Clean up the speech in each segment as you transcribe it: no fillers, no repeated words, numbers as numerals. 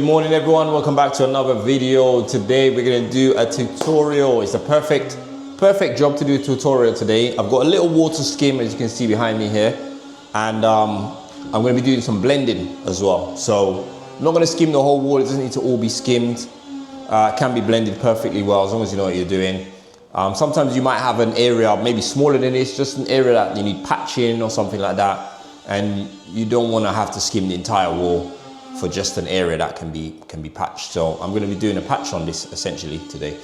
morning everyone, welcome back to another video. Today we're going to do a tutorial. It's a perfect job to do a tutorial today. I've got a little water skim, as you can see behind me here, and I'm going to be doing some blending as well. So I'm not going to skim the whole wall. It doesn't need to all be skimmed. It can be blended perfectly well as long as you know what you're doing. Sometimes you might have an area maybe smaller than this, just an area that you need patching or something like that, and you don't want to have to skim the entire wall for just an area that can be patched. So I'm going to be doing a patch on this essentially today.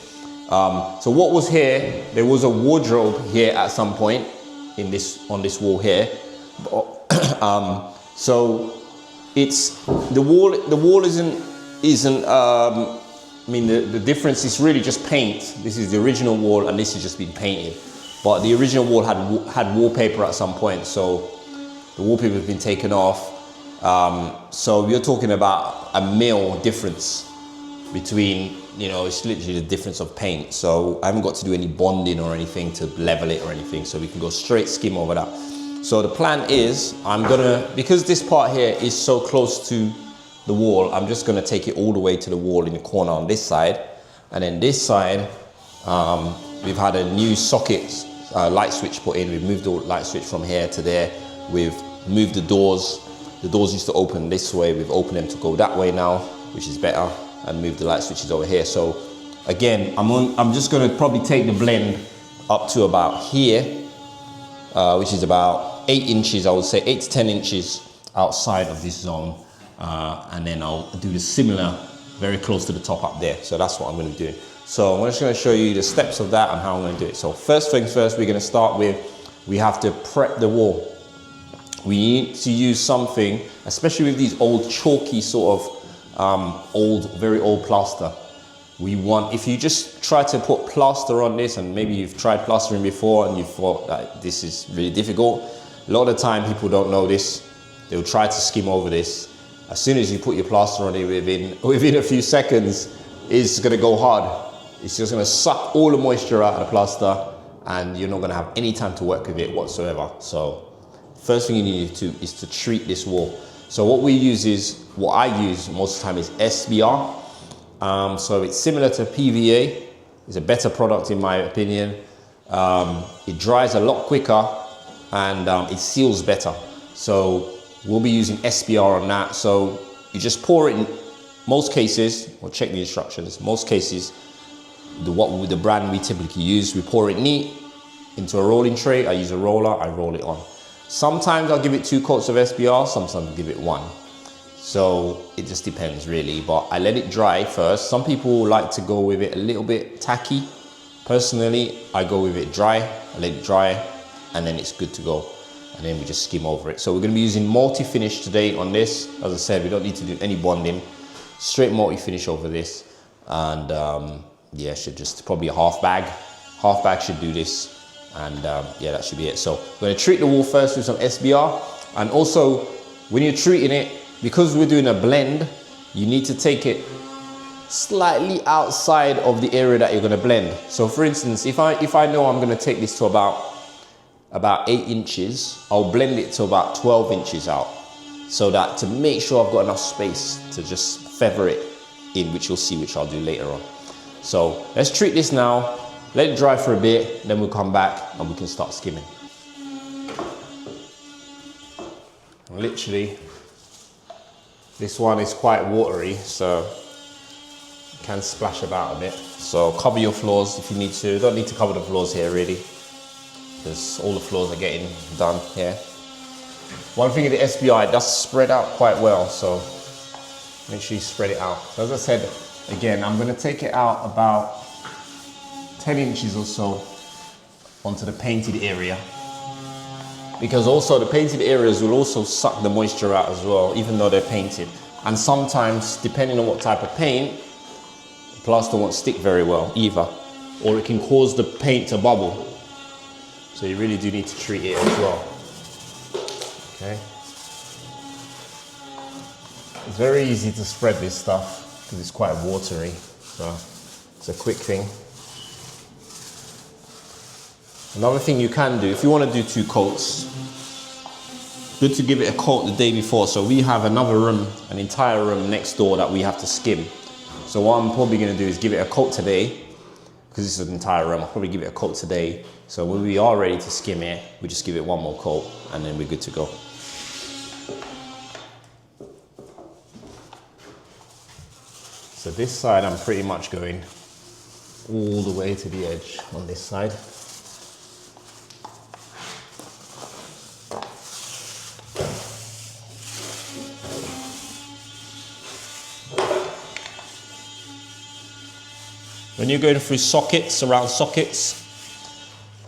So what was here, there was a wardrobe here at some point on this wall here. So it's the wall isn't I mean, the difference is really just paint. This is the original wall and this has just been painted. But the original wall had wallpaper at some point, so the wallpaper has been taken off. So you're talking about a mil difference between, you know, it's literally the difference of paint. So I haven't got to do any bonding or anything to level it or anything, so we can go straight skim over that. So the plan is, because this part here is so close to the wall, I'm just gonna take it all the way to the wall in the corner on this side. And then this side, we've had a new socket light switch put in. We've moved the light switch from here to there. We've moved the doors. The doors used to open this way. We've opened them to go that way now, which is better, and move the light switches over here. So again, I'm just gonna probably take the blend up to about here, which is about 8 inches, I would say 8 to 10 inches outside of this zone. And then I'll do the similar very close to the top up there. So that's what I'm gonna do. So I'm just gonna show you the steps of that and how I'm gonna do it. So first things first, we're gonna start with, we have to prep the wall. We need to use something, especially with these old chalky sort of very old plaster. If you just try to put plaster on this, and maybe you've tried plastering before and you thought that this is really difficult, a lot of the time people don't know this. They'll try to skim over this. As soon as you put your plaster on it, within a few seconds, it's gonna go hard. It's just gonna suck all the moisture out of the plaster and you're not gonna have any time to work with it whatsoever. So first thing you need to do is to treat this wall. So what I use most of the time is SBR. So it's similar to PVA. It's a better product in my opinion. It dries a lot quicker and it seals better. So we'll be using SBR on that. So you just pour it in most cases, or check the instructions. Most cases, the brand we typically use, we pour it neat into a rolling tray. I use a roller, I roll it on. Sometimes I'll give it 2 coats of SBR, sometimes I'll give it 1. So it just depends really, but I let it dry first. Some people like to go with it a little bit tacky. Personally, I go with it dry, I let it dry, and then it's good to go. And then we just skim over it. So we're gonna be using multi-finish today on this. As I said, we don't need to do any bonding. Straight multi-finish over this. And yeah, should just probably a half bag. Half bag should do this. And yeah, that should be it. So we're gonna treat the wall first with some SBR. And also, when you're treating it, because we're doing a blend, you need to take it slightly outside of the area that you're gonna blend. So for instance, if I know I'm gonna take this to about 8 inches, I'll blend it to about 12 inches out, so that to make sure I've got enough space to just feather it in, which you'll see, which I'll do later on. So let's treat this now, let it dry for a bit, then we'll come back and we can start skimming. Literally, this one is quite watery, so it can splash about a bit. So cover your floors if you need to. Don't need to cover the floors here really, because all the floors are getting done here. One thing with the SBI, it does spread out quite well, so make sure you spread it out. So as I said, again, I'm gonna take it out about 10 inches or so onto the painted area, because also the painted areas will also suck the moisture out as well, even though they're painted. And sometimes, depending on what type of paint, the plaster won't stick very well either, or it can cause the paint to bubble. So you really do need to treat it as well. Okay. It's very easy to spread this stuff because it's quite watery. So it's a quick thing. Another thing you can do, if you want to do 2 coats, good to give it a coat the day before. So we have another room, an entire room next door that we have to skim. So what I'm probably gonna do is give it a coat today, because this is an entire room. I'll probably give it a coat today. So when we are ready to skim it, we just give it one more coat and then we're good to go. So this side, I'm pretty much going all the way to the edge on this side. When you're going through sockets, around sockets,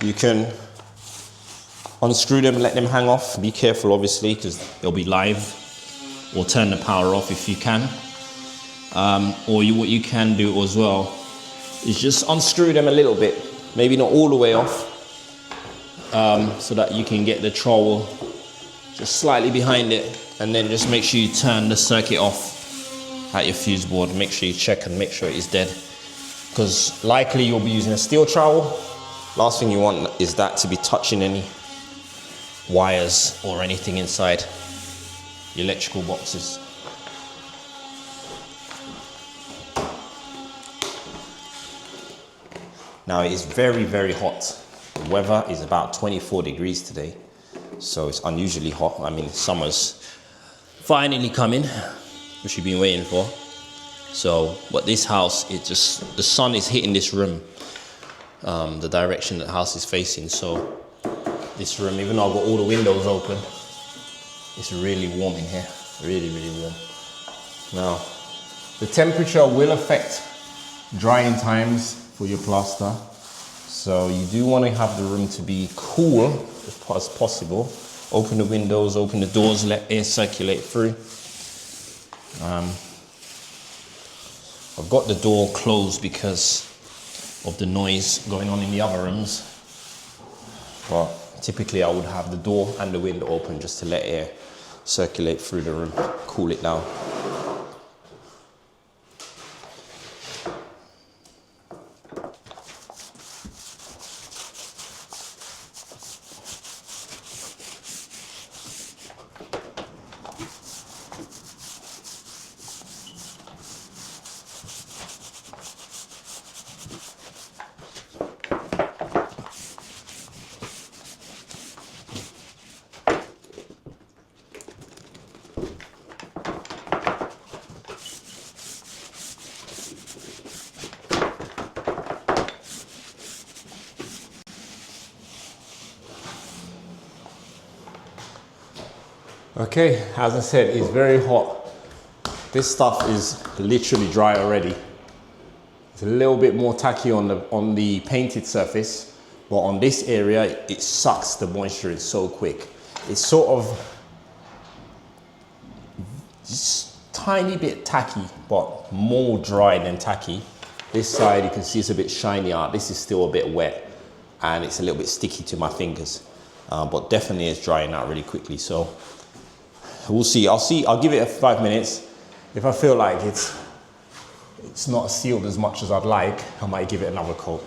you can unscrew them and let them hang off. Be careful, obviously, because they'll be live, or turn the power off if you can. What you can do as well is just unscrew them a little bit, maybe not all the way off, so that you can get the trowel just slightly behind it, and then just make sure you turn the circuit off at your fuse board. Make sure you check and make sure it is dead, because likely you'll be using a steel trowel. Last thing you want is that to be touching any wires or anything inside the electrical boxes. Now it is very, very hot. The weather is about 24 degrees today, so it's unusually hot. I mean, summer's finally coming, which we've been waiting for. So, but this house, the sun is hitting this room, the direction that the house is facing. So this room, even though I've got all the windows open, it's really warm in here, really, really warm. Now, the temperature will affect drying times for your plaster. So you do want to have the room to be cool as possible. Open the windows, open the doors, let air circulate through. I've got the door closed because of the noise going on in the other rooms. But typically I would have the door and the window open just to let air circulate through the room, cool it down. Okay, as I said, it's very hot. This stuff is literally dry already. It's a little bit more tacky on the painted surface, but on this area, it sucks the moisture in so quick. It's sort of just tiny bit tacky, but more dry than tacky. This side, you can see it's a bit shinier. This is still a bit wet, and it's a little bit sticky to my fingers, but definitely it's drying out really quickly. So we'll see. I'll give it 5 minutes. If I feel like it's not sealed as much as I'd like, I might give it another coat.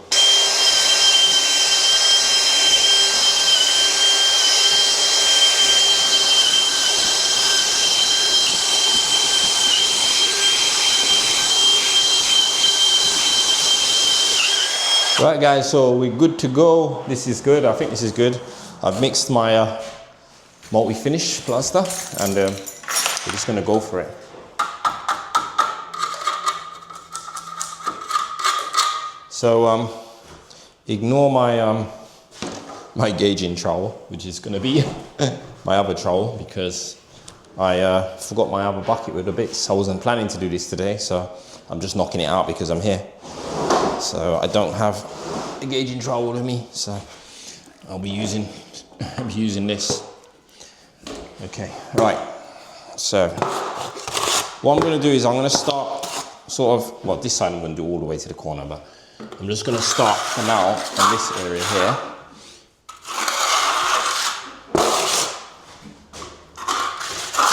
Right guys, so we're good to go. This is good. I think this is good. I've mixed my multi-finish plaster, and we're just gonna go for it. So ignore my my gauging trowel, which is gonna be my other trowel, because I forgot my other bucket with the bits. I wasn't planning to do this today, so I'm just knocking it out because I'm here. So I don't have a gauging trowel with me, so I'll be using this. Okay, right, so what I'm going to do is I'm going to start sort of, well, this side I'm going to do all the way to the corner, but I'm just going to start for now on this area here.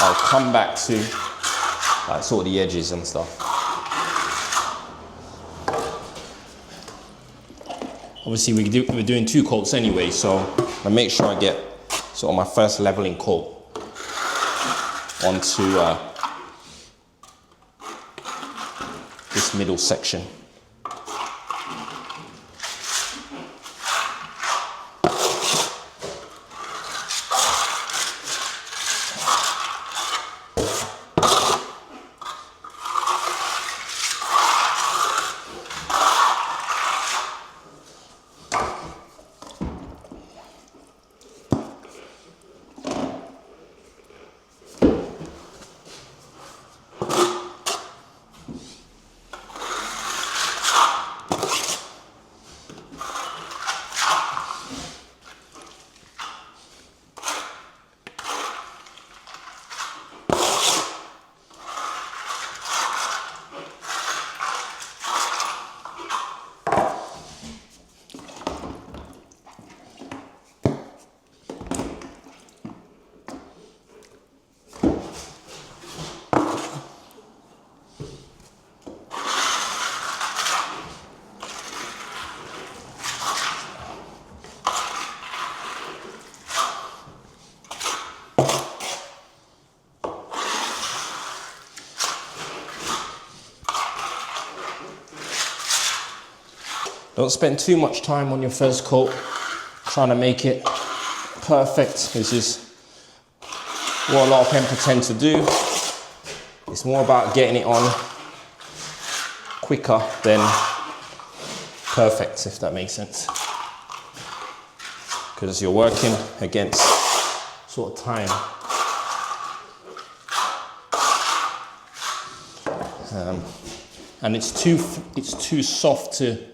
I'll come back to like sort of the edges and stuff. Obviously we're doing 2 coats anyway, so I make sure I get sort of my first leveling coat onto this middle section. Don't spend too much time on your first coat trying to make it perfect. This is what a lot of people tend to do. It's more about getting it on quicker than perfect, if that makes sense. Because you're working against sort of time. And it's too soft to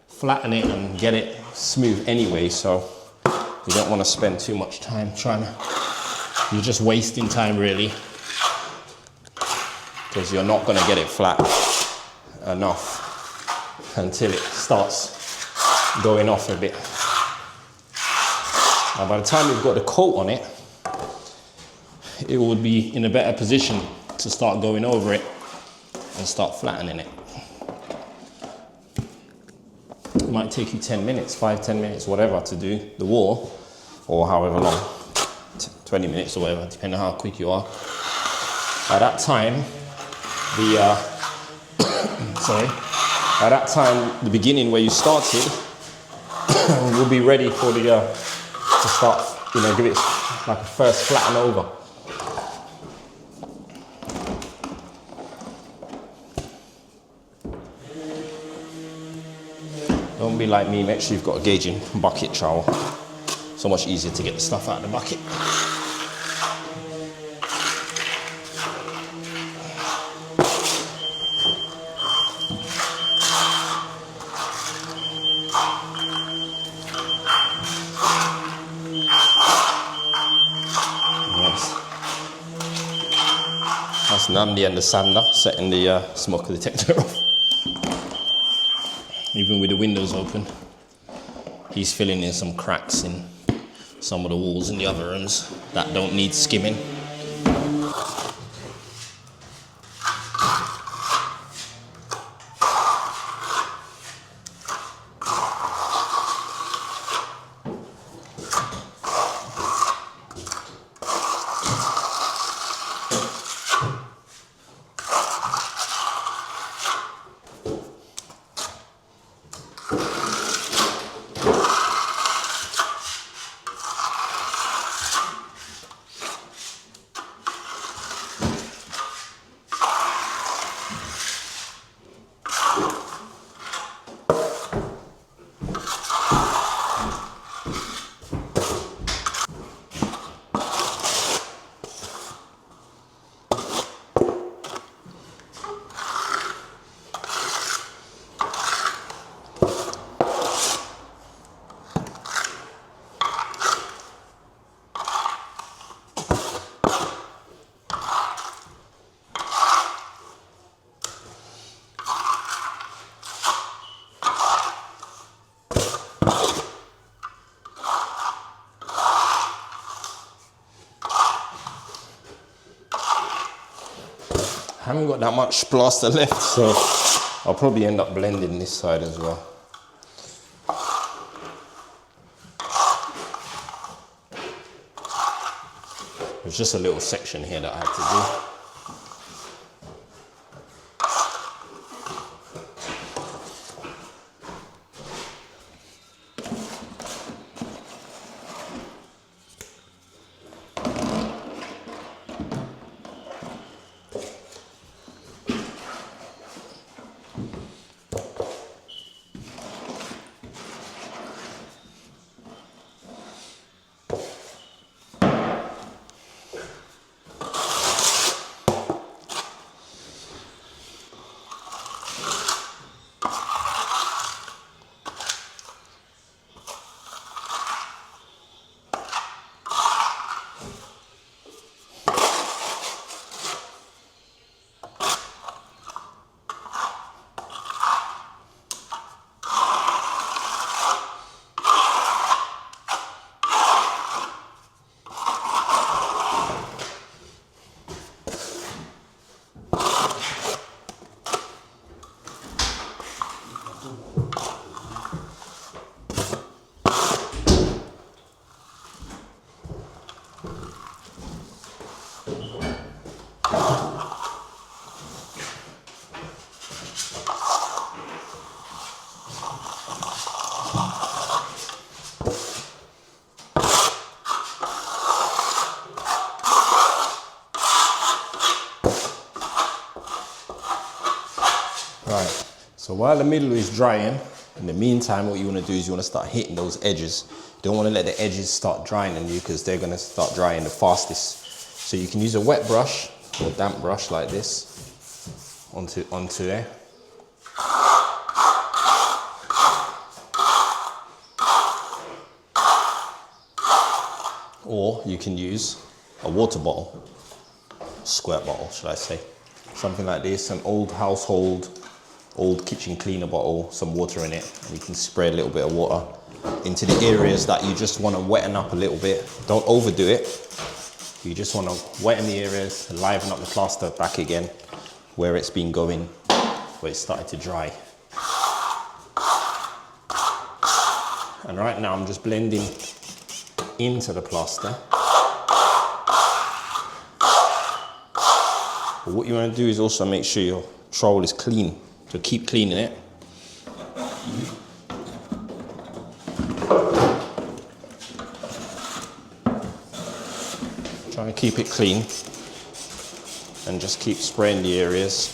flatten it and get it smooth anyway, so you don't want to spend too much time trying to, you're just wasting time really, because you're not going to get it flat enough until it starts going off a bit. Now by the time you've got the coat on it, it would be in a better position to start going over it and start flattening it. It might take you 10 minutes, 5-10 minutes, whatever, to do the wall, or however long, 20 minutes or whatever, depending on how quick you are. By that time, by that time, the beginning where you started will be ready for the to start, give it like a first flatten over. Don't be like me, make sure you've got a gauging bucket trowel. So much easier to get the stuff out of the bucket. That's Nandi and the sander setting the smoke detector off. Even with the windows open, he's filling in some cracks in some of the walls in the other rooms that don't need skimming. I haven't got that much plaster left, so I'll probably end up blending this side as well. There's just a little section here that I had to do. Right, so while the middle is drying, in the meantime, what you want to do is you want to start hitting those edges. You don't want to let the edges start drying on you because they're going to start drying the fastest. So you can use a wet brush or a damp brush like this onto there. Or you can use a water bottle, squirt bottle, should I say. Something like this, an old household, old kitchen cleaner bottle, some water in it, and you can spray a little bit of water into the areas that you just want to wetten up a little bit. Don't overdo it. You just want to wetten the areas, liven up the plaster back again where it's been going, where it's started to dry. And right now I'm just blending into the plaster. But what you want to do is also make sure your trowel is clean. So keep cleaning it. Try and keep it clean and just keep spraying the areas.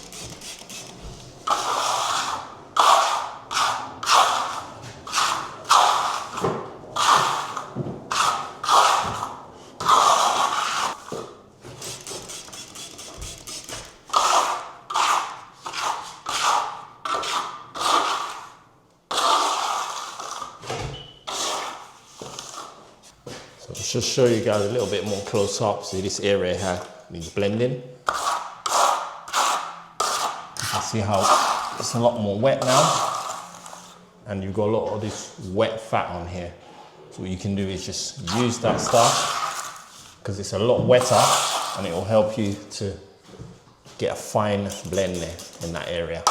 Just show you guys a little bit more close up. See this area here needs blending. You can see how it's a lot more wet now, and you've got a lot of this wet fat on here. So what you can do is just use that stuff because it's a lot wetter, and it will help you to get a fine blend there in that area.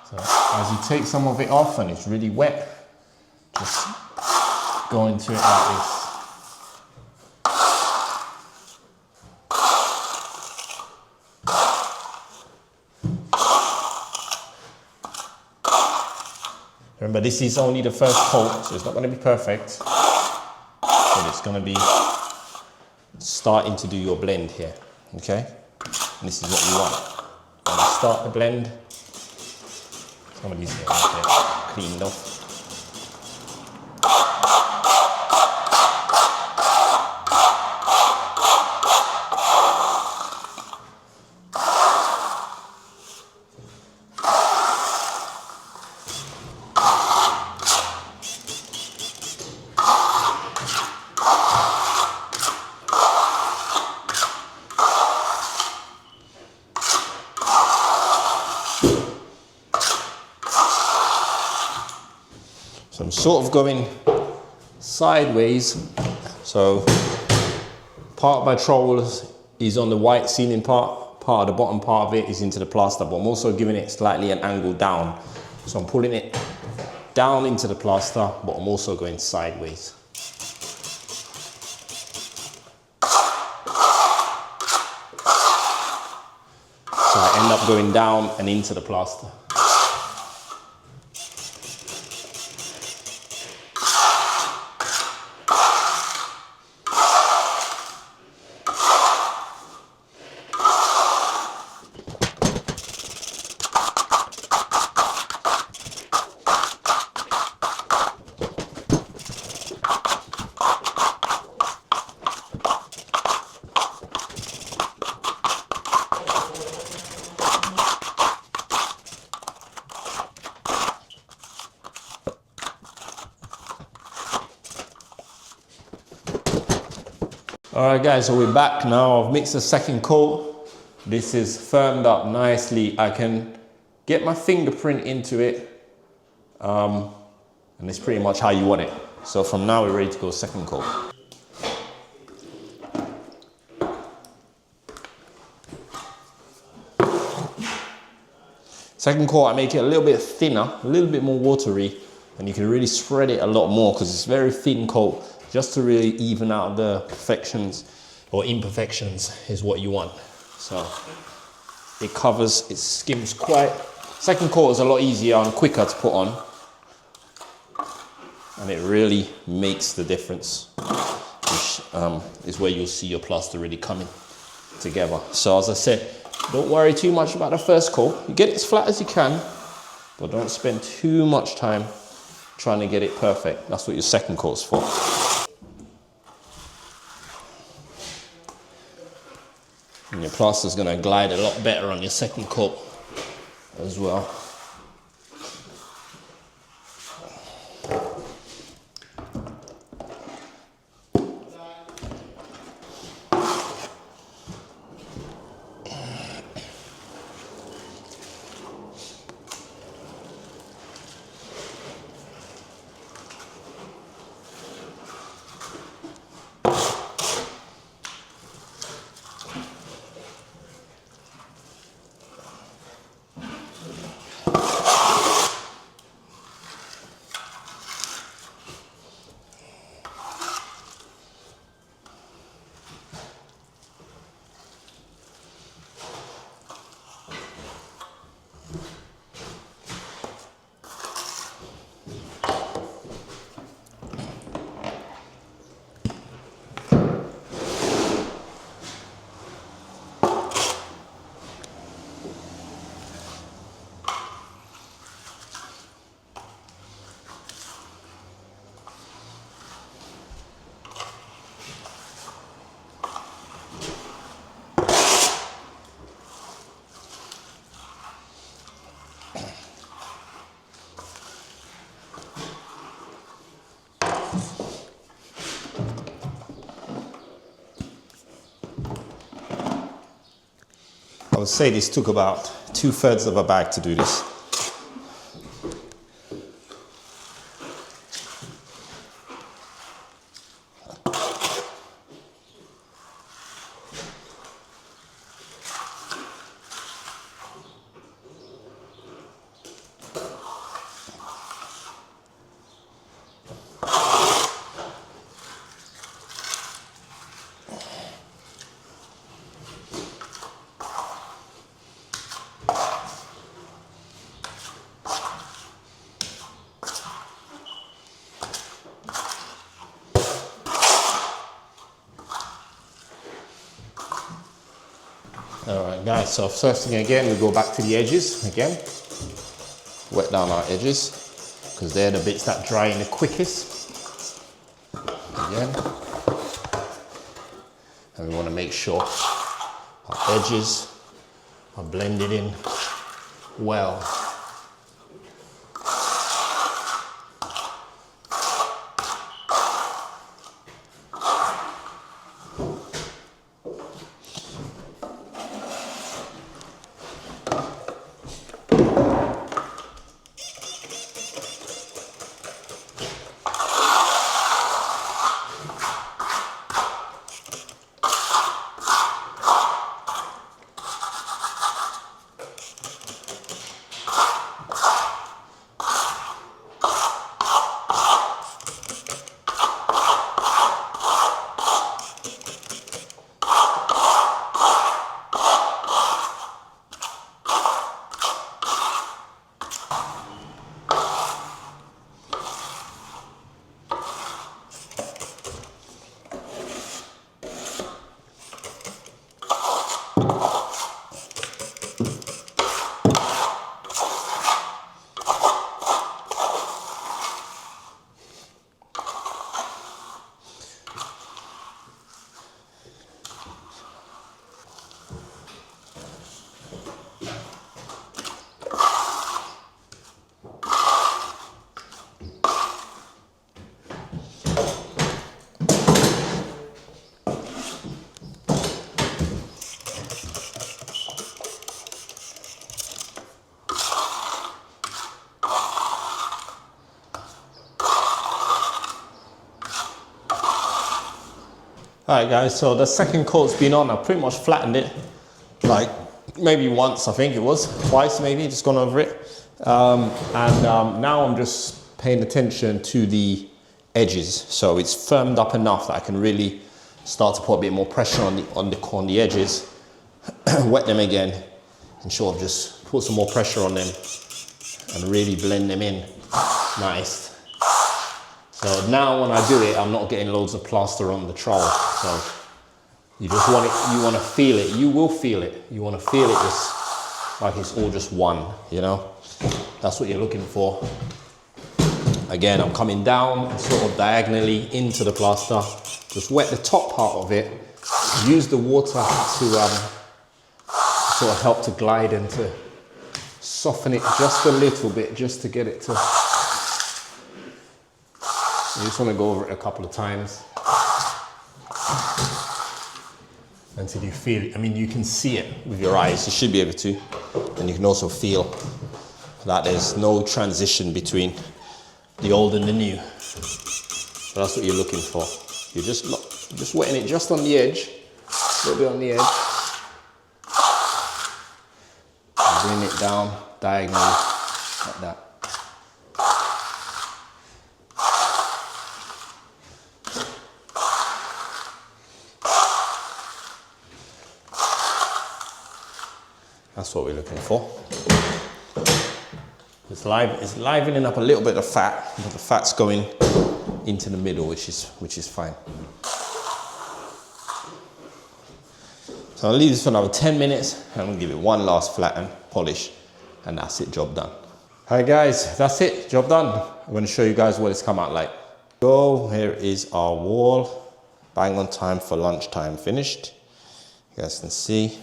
So as you take some of it off and it's really wet, just go into it like this. Remember, this is only the first coat, so it's not going to be perfect, but it's going to be starting to do your blend here, okay? And this is what you want. When you start the blend, some of these here are cleaned off. So I'm sort of going sideways. So part of my trowel is on the white ceiling part of the bottom part of it is into the plaster, but I'm also giving it slightly an angle down. So I'm pulling it down into the plaster, but I'm also going sideways. So I end up going down and into the plaster. All right guys, so we're back now. I've mixed the second coat. This is firmed up nicely. I can get my fingerprint into it. And it's pretty much how you want it. So from now we're ready to go second coat. Second coat, I make it a little bit thinner, a little bit more watery, and you can really spread it a lot more because it's very thin coat, just to really even out the perfections or imperfections is what you want. So it covers, it skims quite. Second coat is a lot easier and quicker to put on, and it really makes the difference, which is where you'll see your plaster really coming together. So as I said, don't worry too much about the first coat. You get it as flat as you can, but don't spend too much time trying to get it perfect. That's what your second coat's for. And your plaster's gonna glide a lot better on your second coat as well. I would say this took about 2/3 of a bag to do this. All right guys, so first thing again, we go back to the edges again. Wet down our edges, because they're the bits that dry in the quickest. Again. And we want to make sure our edges are blended in well. All right guys, so the second coat's been on. I've pretty much flattened it, like maybe once, I think it was, twice maybe, just gone over it. Now I'm just paying attention to the edges. So it's firmed up enough that I can really start to put a bit more pressure on the edges, wet them again, and sort of just put some more pressure on them and really blend them in nice. So now when I do it, I'm not getting loads of plaster on the trowel. So you just want it, you want to feel it. You will feel it. You want to feel it just like it's all just one, you know? That's what you're looking for. Again, I'm coming down sort of diagonally into the plaster. Just wet the top part of it. Use the water to sort of help to glide and to soften it just a little bit, just to get it to... You just want to go over it a couple of times until you feel it. I mean, you can see it with your eyes. You should be able to. And you can also feel that there's no transition between the old and the new. So that's what you're looking for. You're just wetting it just on the edge, a little bit on the edge. And bring it down diagonally like that. That's what we're looking for. It's livening up a little bit of fat, but the fat's going into the middle, which is fine. So I'll leave this for another 10 minutes. And I'm gonna give it one last flatten, polish, and that's it, job done. All right guys, that's it, job done. I'm gonna show you guys what it's come out like. So here is our wall, bang on time for lunchtime finished. You guys can see.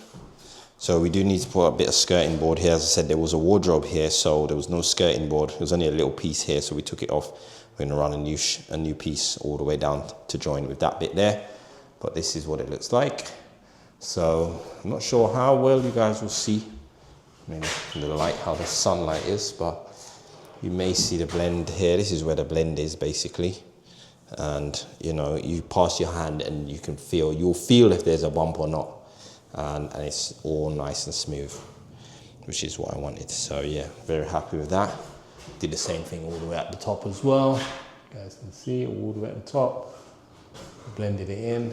So we do need to put a bit of skirting board here. As I said, there was a wardrobe here, so there was no skirting board. There was only a little piece here, so we took it off. We're gonna run a new piece all the way down to join with that bit there. But this is what it looks like. So I'm not sure how well you guys will see, maybe in the light, how the sunlight is, but you may see the blend here. This is where the blend is basically. And you know, you pass your hand and you can feel, you'll feel if there's a bump or not. And it's all nice and smooth, which is what I wanted. So yeah, very happy with that. Did the same thing all the way at the top as well. You guys can see all the way at the top. Blended it in.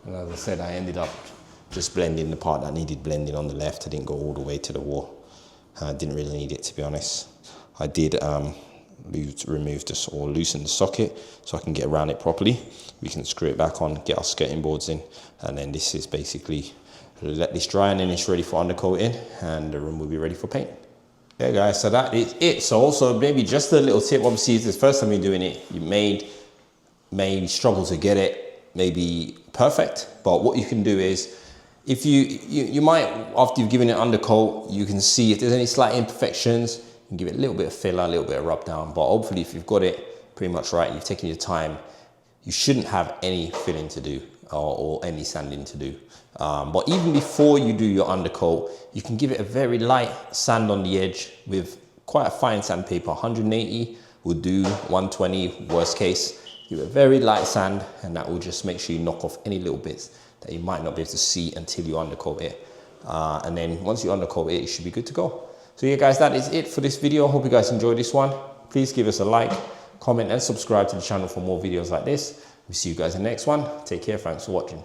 And as I said, I ended up just blending the part that needed blending on the left. I didn't go all the way to the wall. I didn't really need it, to be honest. I did remove this or loosen the socket so I can get around it properly. We can screw it back on, get our skirting boards in, and then this is basically, let this dry and then it's ready for undercoating and the room will be ready for paint. Yeah guys, so that is it. So also maybe just a little tip, obviously it's the first time you're doing it, you may struggle to get it maybe perfect, but what you can do is, if you might, after you've given it undercoat, you can see if there's any slight imperfections. You can give it a little bit of filler, a little bit of rub down, but hopefully if you've got it pretty much right and you've taken your time, you shouldn't have any filling to do or any sanding to do. But even before you do your undercoat, you can give it a very light sand on the edge with quite a fine sandpaper. 180 will do, 120 worst case. Give it a very light sand and that will just make sure you knock off any little bits that you might not be able to see until you undercoat it. And then once you undercoat it, it should be good to go. So yeah guys, that is it for this video. Hope you guys enjoyed this one. Please give us a like, comment and subscribe to the channel for more videos like this. We'll see you guys in the next one. Take care, thanks for watching.